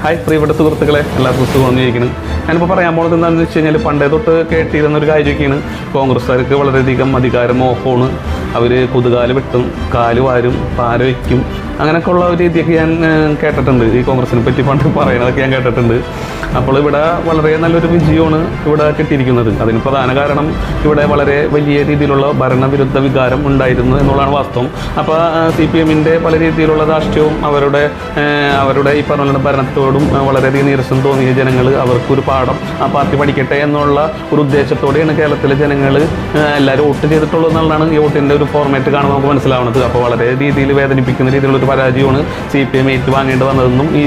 Hi പ്രിയപ്പെട്ട സുഹൃത്തുക്കളെ, എല്ലാവർക്കും സുഖമെന്ന് ചോദിക്കണം. ഞാനിപ്പോൾ പറയാൻ പോകുന്നത് എന്താണെന്ന് വെച്ച് കഴിഞ്ഞാൽ, പണ്ടേ തൊട്ട് കേട്ടിരുന്ന ഒരു കാര്യമൊക്കെയാണ്. കോൺഗ്രസ്സുകാർക്ക് വളരെയധികം അധികാരം മോഹമാണ്. അവർ കുതുകാല് വെട്ടും, കാല് വാരും, പാര വയ്ക്കും, അങ്ങനെയൊക്കെ ഉള്ള ഒരു രീതിയൊക്കെ ഞാൻ കേട്ടിട്ടുണ്ട്. ഈ കോൺഗ്രസിനെ പറ്റി പണ്ട് പറയണതൊക്കെ ഞാൻ കേട്ടിട്ടുണ്ട്. അപ്പോൾ ഇവിടെ വളരെ നല്ലൊരു വിജയമാണ് ഇവിടെ കിട്ടിയിരിക്കുന്നത്. അതിന് പ്രധാന കാരണം ഇവിടെ വളരെ വലിയ രീതിയിലുള്ള ഭരണവിരുദ്ധ വികാരം ഉണ്ടായിരുന്നു എന്നുള്ളതാണ് വാസ്തവം. അപ്പോൾ CPM-ൻ്റെ പല രീതിയിലുള്ള രാഷ്ട്രീയവും അവരുടെ ഈ പറഞ്ഞ ഭരണത്തോടും വളരെയധികം നീരസം തോന്നിയ ജനങ്ങൾ അവർക്കൊരു പാഠം ആ പാർട്ടി പഠിക്കട്ടെ എന്നുള്ള ഒരു ഉദ്ദേശത്തോടെയാണ് കേരളത്തിലെ ജനങ്ങൾ എല്ലാവരും വോട്ട് ചെയ്തിട്ടുള്ളത് എന്നുള്ളതാണ് ഈ വോട്ടിൻ്റെ ഒരു ഫോർമാറ്റ് കാണുമ്പോൾ നമുക്ക് മനസ്സിലാവുന്നത്. അപ്പോൾ വളരെ രീതിയിൽ വേദനിപ്പിക്കുന്ന രീതിയിലുള്ളൊരു പരാജയമാണ് CPM ഏറ്റുവാങ്ങേണ്ടി വന്നതെന്നും ഈ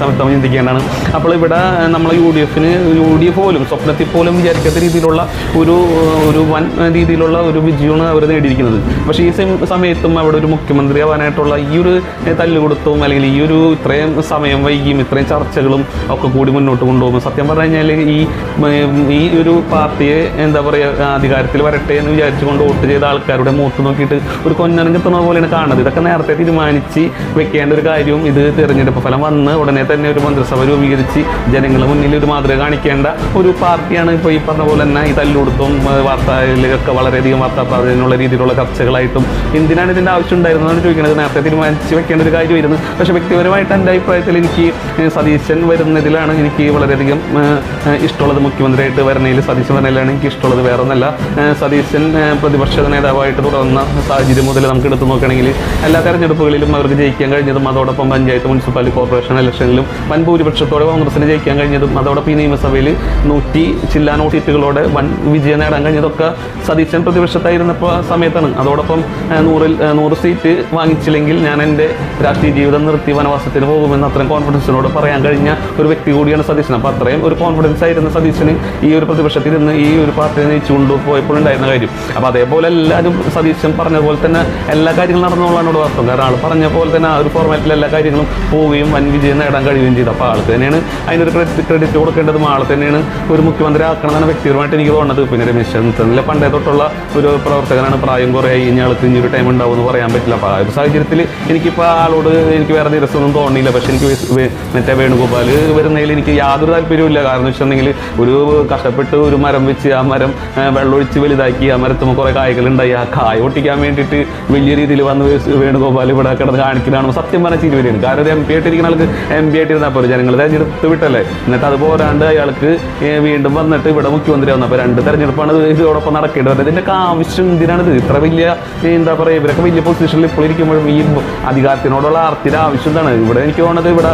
സമയത്ത് നമ്മൾ ചിന്തിക്കേണ്ടതാണ്. അപ്പോൾ ഇവിടെ നമ്മൾ UDF പോലും സ്വപ്നത്തിൽ പോലും വിചാരിക്കാത്ത രീതിയിലുള്ള ഒരു വൻ രീതിയിലുള്ള ഒരു വിജയമാണ് അവർ നേടിയിരിക്കുന്നത്. പക്ഷേ ഈ സമയത്തും അവിടെ ഒരു മുഖ്യമന്ത്രി ആവാനായിട്ടുള്ള ഈ ഒരു തല്ലുകൊടുത്തവും അല്ലെങ്കിൽ ഈ ഒരു ഇത്രയും സമയം വൈകിയും ഇത്രയും ചർച്ചകളും ഒക്കെ കൂടി മുന്നോട്ട് കൊണ്ടുപോകും. സത്യം പറഞ്ഞു കഴിഞ്ഞാൽ ഈ ഒരു പാർട്ടിയെ എന്താ പറയുക, അധികാരത്തിൽ വരട്ടെ എന്ന് വിചാരിച്ചുകൊണ്ട് വോട്ട് ചെയ്ത ആൾക്കാരുടെ മുഖത്ത് നോക്കിയിട്ട് ഒരു കൊഞ്ഞനങ്ങെത്തുന്ന പോലെയാണ് കാണുന്നത്. ഇതൊക്കെ നേരത്തെ തീരുമാനിച്ച് വെക്കേണ്ട ഒരു കാര്യവും ഇത് തിരഞ്ഞെടുപ്പ് ഫലം വന്ന് ഉടനെ തന്നെ ഒരു മന്ത്രിസഭ രൂപീകരിച്ച് ജനങ്ങളുടെ മുന്നിൽ ഒരു മാതൃക കാണിക്കേണ്ട ഒരു പാർട്ടിയാണ്. ഇപ്പോൾ ഈ പറഞ്ഞ പോലെ തന്നെ ഈ തല്ലുകൊടുത്തും വാർത്തയിലൊക്കെ വളരെയധികം വാർത്താ പ്രാധാന്യമുള്ള രീതിയിലുള്ള ചർച്ചകളായിട്ടും എന്തിനാണ് ഇതിൻ്റെ ആവശ്യം ഉണ്ടായിരുന്നതാണ് ചോദിക്കുന്നത്. നേരത്തെ തീരുമാനിച്ച് വെക്കേണ്ട ഒരു കാര്യമായിരുന്നു. പക്ഷേ വ്യക്തിപരമായിട്ട് എൻ്റെ അഭിപ്രായത്തിൽ എനിക്ക് സതീശൻ വരുന്നതിലാണ് എനിക്ക് വളരെയധികം ഇഷ്ടമുള്ളത്. മുഖ്യമന്ത്രിയായിട്ട് വരുന്നതിൽ സതീശൻ വരുന്നതിലാണ് എനിക്ക് ഇഷ്ടമുള്ളത്. വേറെ ഒന്നല്ല, സതീശൻ പ്രതിപക്ഷ നേതാവായിട്ട് തുടർന്ന സാഹചര്യം മുതൽ നമുക്ക് എടുത്തു നോക്കുകയാണെങ്കിൽ എല്ലാ തെരഞ്ഞെടുപ്പുകളിലും അവർക്ക് ജയിക്കാൻ കഴിഞ്ഞതും, അതോടൊപ്പം പഞ്ചായത്ത്, മുനിസിപ്പാലിറ്റി, കോർപ്പറേഷൻ ഇലക്ഷനിലും വൻ ഭൂരിപക്ഷത്തോടെ കോൺഗ്രസിന് ജയിക്കാൻ കഴിഞ്ഞതും, അതോടൊപ്പം ഈ നിയമസഭയിൽ 100 ചില്ലാനോ സീറ്റുകളോടെ വൻ വിജയം നേടാൻ കഴിഞ്ഞതൊക്കെ സതീശൻ പ്രതിപക്ഷത്തായിരുന്നപ്പോൾ സമയത്താണ്. അതോടൊപ്പം 100 സീറ്റ് വാങ്ങിച്ചില്ലെങ്കിൽ ഞാൻ എൻ്റെ രാഷ്ട്രീയ ജീവിതം നിർത്തി വനവാസത്തിന് പോകുമെന്ന് അത്രയും കോൺഫിഡൻസിനോട് പറയാൻ കഴിഞ്ഞ ഒരു വ്യക്തി കൂടിയാണ് സതീശൻ. അപ്പോൾ അത്രയും ഒരു കോൺഫിഡൻസ് ആയിരുന്ന സതീശന് ഈ ഒരു പ്രതിപക്ഷത്തിൽ നിന്ന് ഈ ഒരു പാർട്ടിയെ നയിച്ചുകൊണ്ട് പോയപ്പോഴുണ്ടായിരുന്ന കാര്യം. അപ്പോൾ അതേപോലെ എല്ലാവരും സതീശൻ പറഞ്ഞ പോലെ തന്നെ എല്ലാ കാര്യങ്ങളും നടന്നുകൊള്ളാനോട് വാസ്തവം. കാരണം ആൾ പറഞ്ഞ പോലെ തന്നെ ആ ഒരു ഫോർമാറ്റിൽ എല്ലാ കാര്യങ്ങളും പോവുകയും വൻ വിജയം നേടാൻ കഴിയുകയും ചെയ്തു. അപ്പോൾ ആൾക്ക് തന്നെയാണ് അതിനൊരു ക്രെഡിറ്റ് കൊടുക്കേണ്ടതും. ആൾ തന്നെയാണ് ഒരു മുഖ്യമന്ത്രി ആക്കണമെന്നാണ് വ്യക്തിപരമായിട്ട് എനിക്ക് തോന്നുന്നത്. പിന്നെ രമേശ് ചെന്നിത്തല പണ്ടേ തൊട്ടുള്ള ഒരു പ്രവർത്തകനാണ്. പ്രായം കുറേ ഇനി ആൾക്ക് ഇനി ഒരു ടൈം ഉണ്ടാവും എന്ന് പറയാൻ പറ്റില്ല. അപ്പോൾ ആ ഒരു സാഹചര്യത്തിൽ എനിക്കിപ്പോൾ ആളോട് എനിക്ക് വേറെ ദിവസമൊന്നും തോന്നിയില്ല. പക്ഷേ എനിക്ക് മറ്റേ വേണുഗോപാൽ വരുന്നതിൽ എനിക്ക് യാതൊരു താല്പര്യമില്ല. കാരണം വെച്ചിട്ടുണ്ടെങ്കിൽ ഒരു കഷ്ടപ്പെട്ട് ഒരു മരം വെച്ച് ആ മരം വെള്ളമൊഴിച്ച് വലുതാക്കി ആ മരത്തുമ്പോൾ കുറേ കായ്കളുണ്ടായി. ആ കായ ഒട്ടിക്കാൻ വേണ്ടിയിട്ട് വലിയ രീതിയിൽ വന്ന് വേണുഗോപാൽ ഇവിടെ കിടന്ന് കാണിക്കുന്നതാണ് സത്യം പറഞ്ഞ ചിരി വരികയാണ്. കാരണം ഒരു MP ആയിട്ടിരിക്കുന്ന ആൾക്ക് MP ആയിട്ടിരുന്നാൽ പോലെ ജനങ്ങൾ തെരഞ്ഞെടുത്ത് വിട്ടല്ലേ. എന്നിട്ട് അത് പോരാണ്ട് അയാൾക്ക് വീണ്ടും വന്നിട്ട് ഇവിടെ മുഖ്യമന്ത്രി ആവുന്നത്. അപ്പോൾ 2 തെരഞ്ഞെടുപ്പാണ് ഇതോടൊപ്പം നടക്കേണ്ടത്. ഇതിൻ്റെയൊക്കെ ആവശ്യം എന്തിനാണിത്? ഇത്ര വലിയ എന്താ പറയുക, ഇവരൊക്കെ വലിയ പൊസിഷനിൽ ഇപ്പോൾ ഇരിക്കുമ്പോഴും ഈ അധികാരത്തിനോടുള്ള ആർത്തിയുടെ ആവശ്യം എന്താണ്? ഇവിടെ എനിക്ക് തോന്നുന്നത് ഇവിടെ